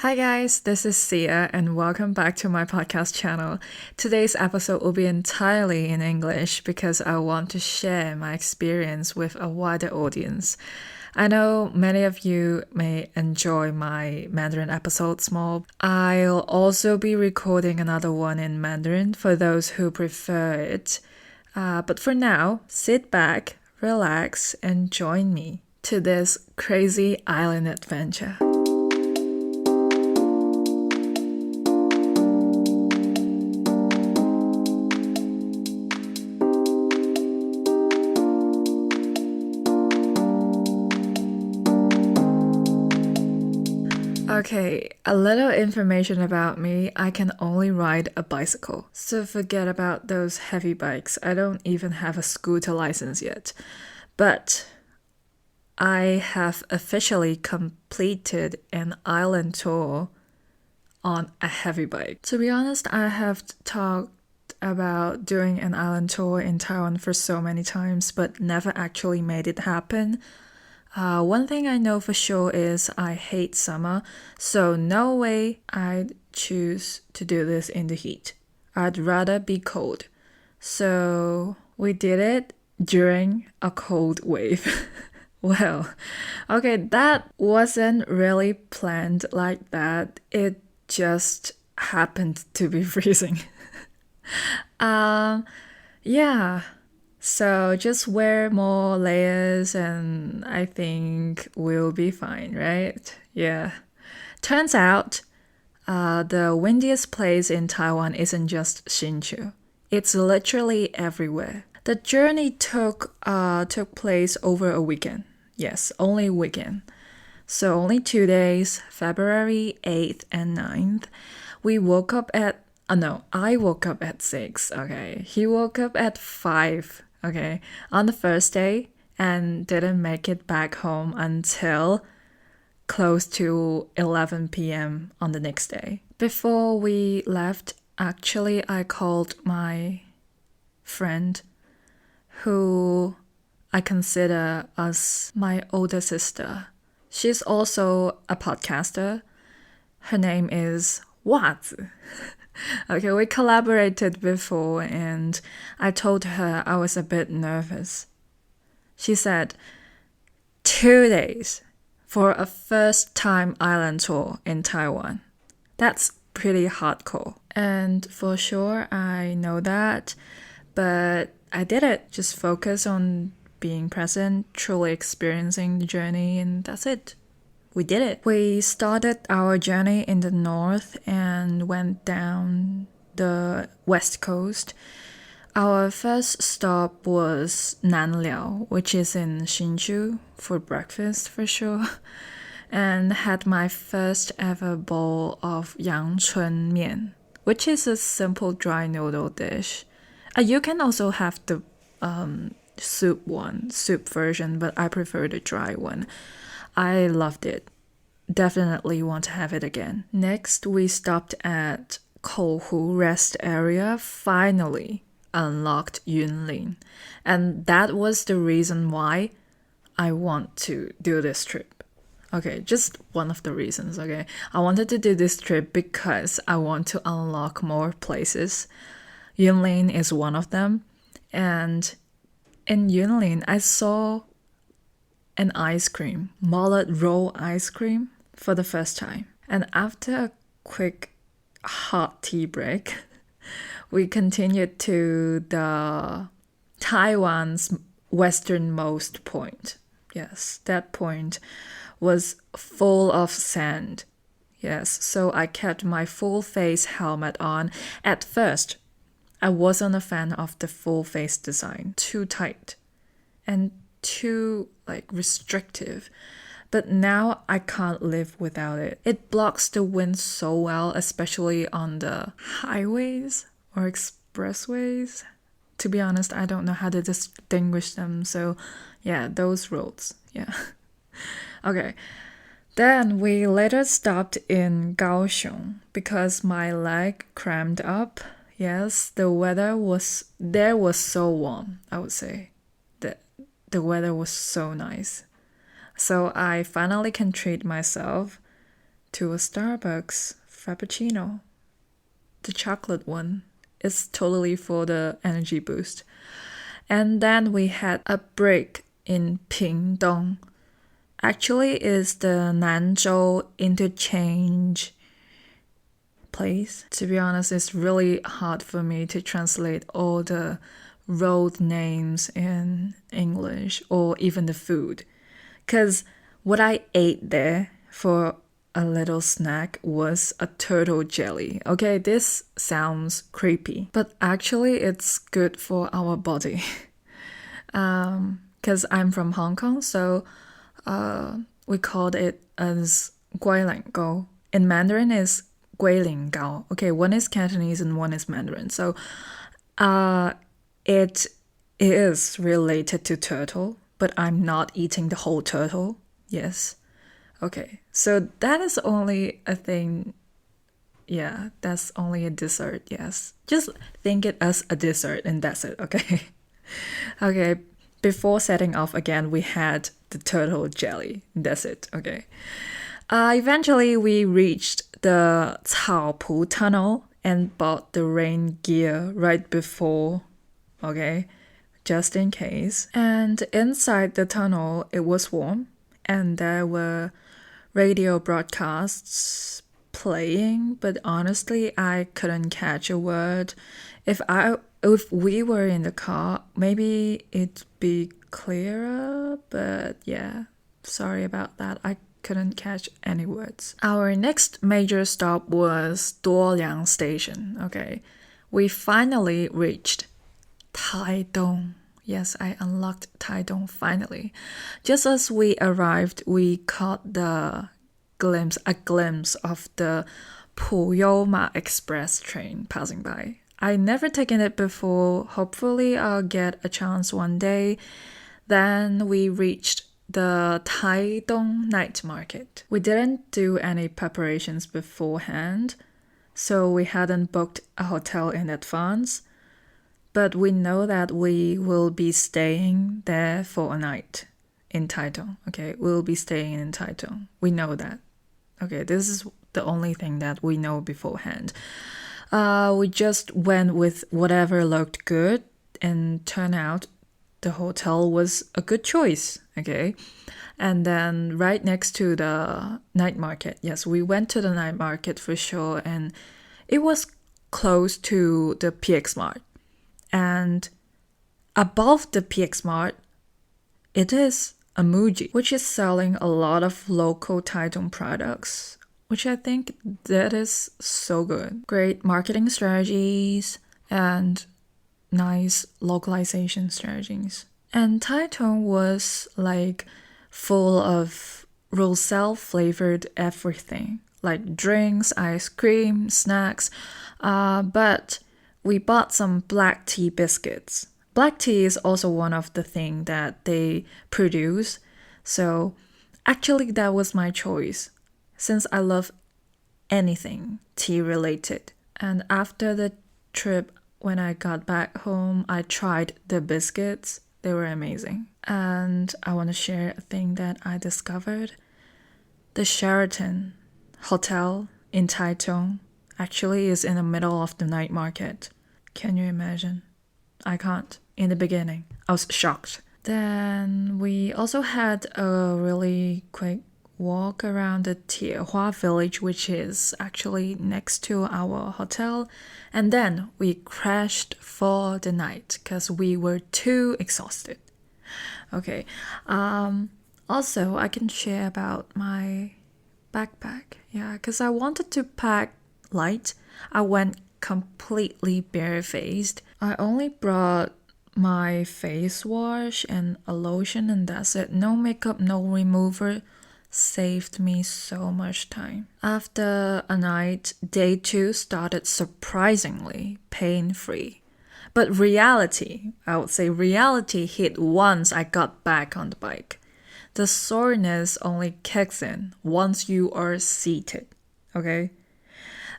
Hi guys, this is Sia and welcome back to my podcast channel. Today's episode will be entirely in English because I want to share my experience with a wider audience. I know many of you may enjoy my Mandarin episodes more. I'll also be recording another one in Mandarin for those who prefer it. But for now, sit back, relax, and join me to this crazy island adventure. Okay, a little information about me. I can only ride a bicycle. So forget about those heavy bikes. I don't even have a scooter license yet. But I have officially completed an island tour on a heavy bike. To be honest, I have talked about doing an island tour in Taiwan for so many times, but never actually made it happen. One thing I know for sure is I hate summer, so no way I'd choose to do this in the heat. I'd rather be cold. So we did it during a cold wave. Well, okay, that wasn't really planned like that. It just happened to be freezing. Yeah. So just wear more layers and I think we'll be fine, right? Yeah. Turns out, the windiest place in Taiwan isn't just Hsinchu. It's literally everywhere. The journey took place over a weekend. Yes, only weekend. So only 2 days, February 8th and 9th. We woke up at I woke up at 6, okay. He woke up at 5, okay, on the first day and didn't make it back home until close to 11 p.m. on the next day. Before we left, actually, I called my friend who I consider as my older sister. She's also a podcaster. Her name is Wazi. Okay, we collaborated before and I told her I was a bit nervous. She said, 2 days for a first time island tour in Taiwan. That's pretty hardcore. And for sure, I know that, but I did it. Just focus on being present, truly experiencing the journey, and that's it. We did it. We started our journey in the north and went down the west coast. Our first stop was Nanliao, which is in Hsinchu, for breakfast for sure, and had my first ever bowl of yangchun mian, which is a simple dry noodle dish. You can also have the soup version, but I prefer the dry one. I loved it. Definitely want to have it again. Next, we stopped at Kouhu rest area, finally unlocked Yunlin. And that was the reason why I want to do this trip. Okay, just one of the reasons, okay? I wanted to do this trip because I want to unlock more places. Yunlin is one of them. And in Yunlin, I saw an ice cream, mullet roll ice cream, for the first time. And after a quick hot tea break, we continued to the Taiwan's westernmost point. Yes, that point was full of sand. Yes, so I kept my full face helmet on. At first, I wasn't a fan of the full face design. Too tight and too restrictive. But now I can't live without it. It blocks the wind so well, especially on the highways or expressways. To be honest, I don't know how to distinguish them. So yeah, those roads. Yeah. Okay. Then we later stopped in Kaohsiung because my leg cramped up. Yes, the weather was so warm, I would say. The weather was so nice. So I finally can treat myself to a Starbucks Frappuccino. The chocolate one. It's totally for the energy boost. And then we had a break in Pingdong. Actually, it's the Nanzhou interchange place. To be honest, it's really hard for me to translate all the road names in English or even the food. Because what I ate there for a little snack was a turtle jelly. Okay, this sounds creepy, but actually it's good for our body. Because I'm from Hong Kong, so we called it as guilangao. In Mandarin is guilingao. Okay, one is Cantonese and one is Mandarin. So it is related to turtle, but I'm not eating the whole turtle. Yes. Okay, so that is only a thing. Yeah, that's only a dessert, yes. Just think it as a dessert and that's it, okay? Okay, before setting off again, we had the turtle jelly. That's it, okay? Eventually, we reached the Caopu Tunnel and bought the rain gear right before, okay? Just in case. And inside the tunnel, it was warm and there were radio broadcasts playing, but honestly, I couldn't catch a word. If we were in the car, maybe it'd be clearer, but yeah, sorry about that. I couldn't catch any words. Our next major stop was Duoliang Station. Okay, we finally reached Taidong. Yes, I unlocked Taidong finally. Just as we arrived, we caught a glimpse of the Puyoma Express train passing by. I never taken it before. Hopefully, I'll get a chance one day. Then we reached the Taidong night market. We didn't do any preparations beforehand, so we hadn't booked a hotel in advance. But we know that we will be staying there for a night in Taitung. Okay, we'll be staying in Taitung. We know that. Okay, this is the only thing that we know beforehand. We just went with whatever looked good and turned out the hotel was a good choice. Okay, and then right next to the night market. Yes, we went to the night market for sure, and it was close to the PX Mart. And above the PX Mart, it is a Muji, which is selling a lot of local Taitung products, which I think that is so good. Great marketing strategies and nice localization strategies. And Taitung was like full of roselle flavored everything, like drinks, ice cream, snacks, but we bought some black tea biscuits. Black tea is also one of the things that they produce. So actually that was my choice since I love anything tea related. And after the trip, when I got back home, I tried the biscuits. They were amazing. And I want to share a thing that I discovered. The Sheraton Hotel in Taichung actually is in the middle of the night market. Can you imagine? I can't. In the beginning, I was shocked. Then we also had a really quick walk around the Tiehua village, which is actually next to our hotel. And then we crashed for the night because we were too exhausted. Okay. Also, I can share about my backpack. Yeah, because I wanted to pack light. I went completely barefaced. I only brought my face wash and a lotion and that's it. No makeup, no remover. Saved me so much time. After a night, day 2 started surprisingly pain-free. But I would say reality hit once I got back on the bike. The soreness only kicks in once you are seated, okay?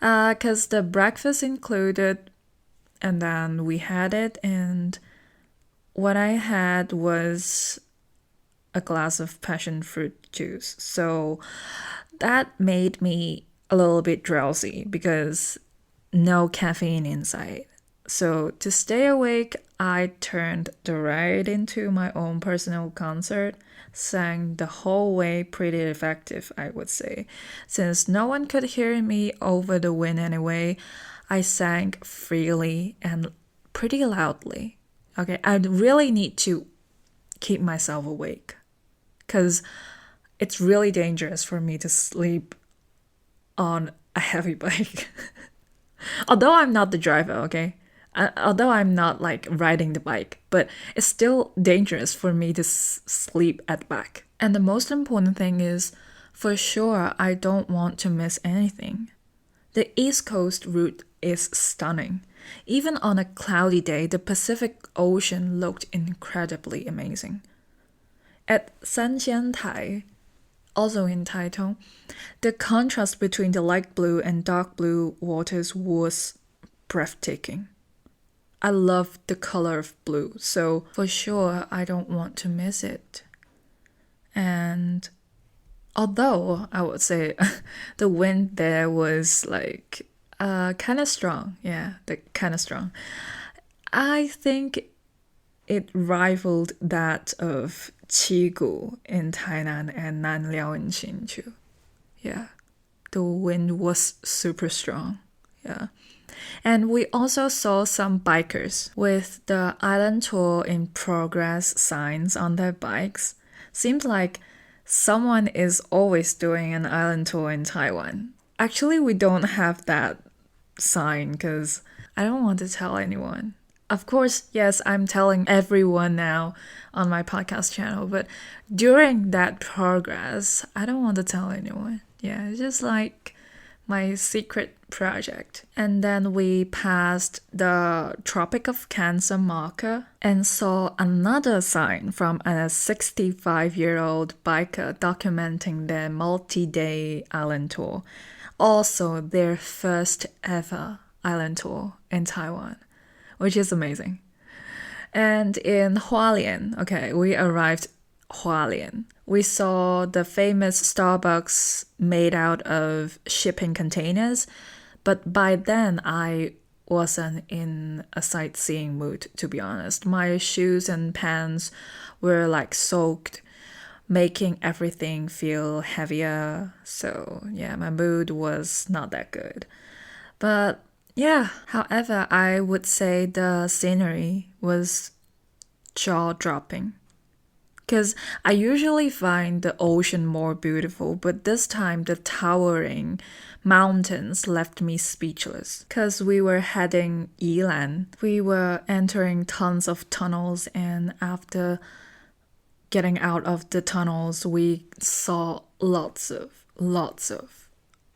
Because the breakfast included, and then we had it, and what I had was a glass of passion fruit juice. So That made me a little bit drowsy because no caffeine inside. So to stay awake, I turned the ride into my own personal concert, sang the whole way pretty effective, I would say. Since no one could hear me over the wind anyway, I sang freely and pretty loudly. Okay, I really need to keep myself awake because it's really dangerous for me to sleep on a heavy bike. Although I'm not the driver, okay? Although I'm not like riding the bike, but it's still dangerous for me to sleep at the back. And the most important thing is, for sure, I don't want to miss anything. The East Coast route is stunning. Even on a cloudy day, the Pacific Ocean looked incredibly amazing. At Sanjiantai, also in Taitung, the contrast between the light blue and dark blue waters was breathtaking. I love the color of blue, so for sure I don't want to miss it. And although I would say the wind there was like kind of strong, yeah, kind of strong. I think it rivaled that of Qigu in Tainan and Nanliao in Hsinchu. Yeah, the wind was super strong. Yeah. And we also saw some bikers with the island tour in progress signs on their bikes. Seems like someone is always doing an island tour in Taiwan. Actually, we don't have that sign because I don't want to tell anyone. Of course, yes, I'm telling everyone now on my podcast channel, but during that progress, I don't want to tell anyone. Yeah, it's just like my secret project. And then we passed the Tropic of Cancer marker and saw another sign from a 65-year-old biker documenting their multi-day island tour. Also, their first ever island tour in Taiwan, which is amazing. And in Hualien, okay, we arrived Hualien. We saw the famous Starbucks made out of shipping containers, but by then I wasn't in a sightseeing mood, to be honest. My shoes and pants were like soaked, making everything feel heavier. So, yeah, my mood was not that good. But yeah, however, I would say the scenery was jaw-dropping. Because I usually find the ocean more beautiful, but this time the towering mountains left me speechless. Because we were heading Yilan, we were entering tons of tunnels, and after getting out of the tunnels, we saw lots of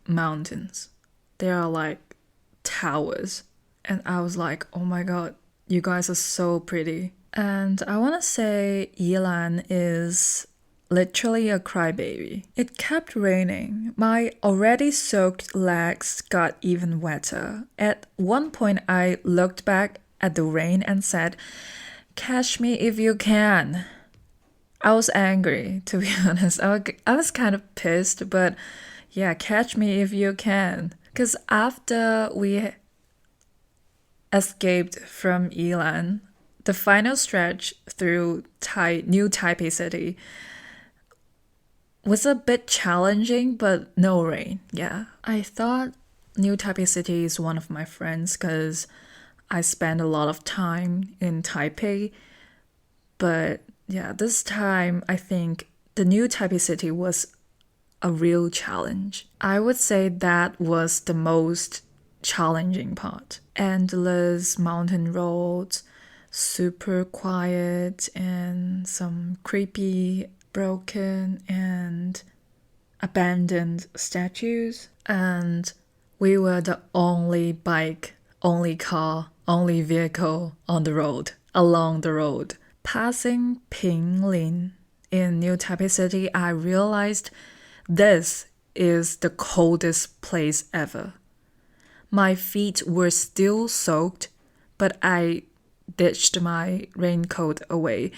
mountains. They are like towers. And I was like, oh my god, you guys are so pretty. And I want to say Yilan is literally a crybaby. It kept raining. My already soaked legs got even wetter. At one point, I looked back at the rain and said, "Catch me if you can." I was angry, to be honest. I was kind of pissed, but yeah, catch me if you can. Because after we escaped from Yilan, the final stretch through New Taipei City was a bit challenging, but no rain. Yeah. I thought New Taipei City is one of my friends because I spend a lot of time in Taipei. But yeah, this time I think the New Taipei City was a real challenge. I would say that was the most challenging part. Endless mountain roads, super quiet, and some creepy, broken, and abandoned statues. And we were the only bike, only car, only vehicle on the road, along the road. Passing Pinglin in New Taipei City, I realized this is the coldest place ever. My feet were still soaked, but I ditched my raincoat away.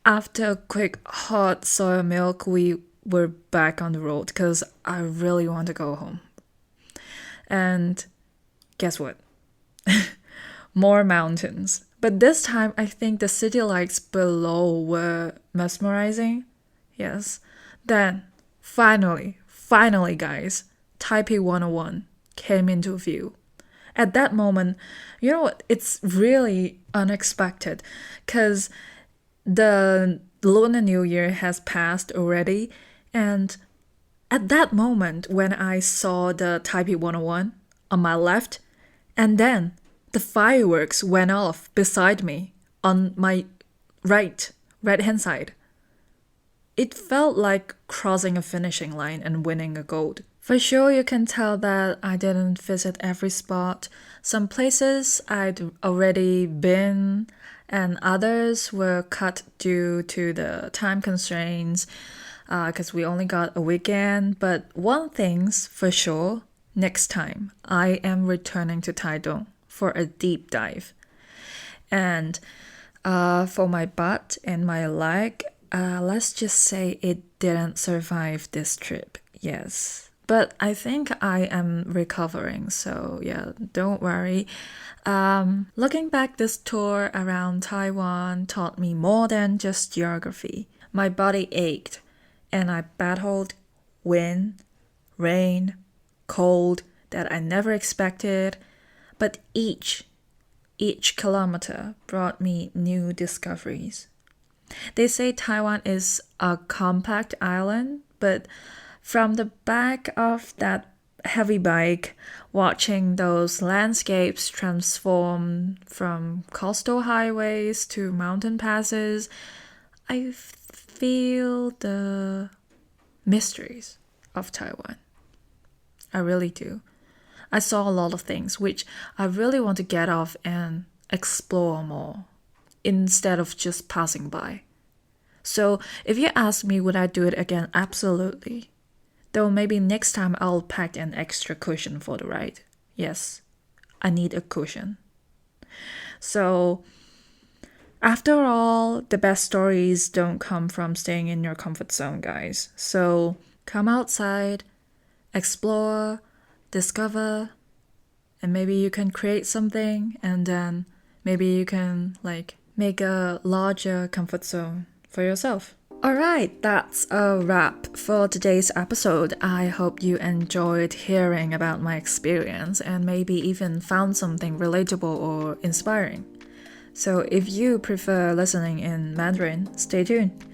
After a quick hot soy milk, we we're back on the road because I really want to go home. And guess what? More mountains. But this time, I think the city lights below were mesmerizing. Yes. Then, finally, guys, Taipei 101 came into view. At that moment, you know what? It's really unexpected because the Lunar New Year has passed already. And at that moment, when I saw the Taipei 101 on my left, and then the fireworks went off beside me on my right-hand side. It felt like crossing a finishing line and winning a gold. For sure, you can tell that I didn't visit every spot. Some places I'd already been, and others were cut due to the time constraints because we only got a weekend. But one thing's for sure, next time I am returning to Taitung for a deep dive. And for my butt and my leg, let's just say it didn't survive this trip. Yes. But I think I am recovering, so yeah, don't worry. Looking back, this tour around Taiwan taught me more than just geography. My body ached, and I battled wind, rain, cold that I never expected. But each kilometer brought me new discoveries. They say Taiwan is a compact island, but from the back of that heavy bike, watching those landscapes transform from coastal highways to mountain passes, I feel the mysteries of Taiwan. I really do. I saw a lot of things which I really want to get off and explore more instead of just passing by. So if you ask me would I do it again, absolutely. Though maybe next time I'll pack an extra cushion for the ride. Yes, I need a cushion. So after all, the best stories don't come from staying in your comfort zone, guys. So come outside, explore, discover, and maybe you can create something, and then maybe you can make a larger comfort zone for yourself. Alright, that's a wrap for today's episode. I hope you enjoyed hearing about my experience and maybe even found something relatable or inspiring. So if you prefer listening in Mandarin, stay tuned.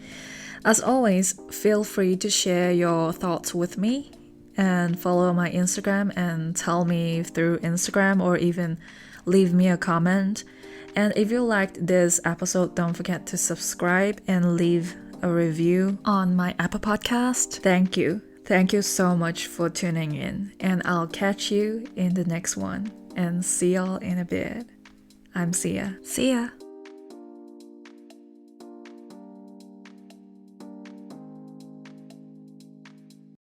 As always, feel free to share your thoughts with me and follow my Instagram and tell me through Instagram or even leave me a comment. And if you liked this episode, don't forget to subscribe and leave a review on my Apple podcast. Thank you. Thank you so much for tuning in, and I'll catch you in the next one. And see y'all in a bit. I'm Sia. See ya.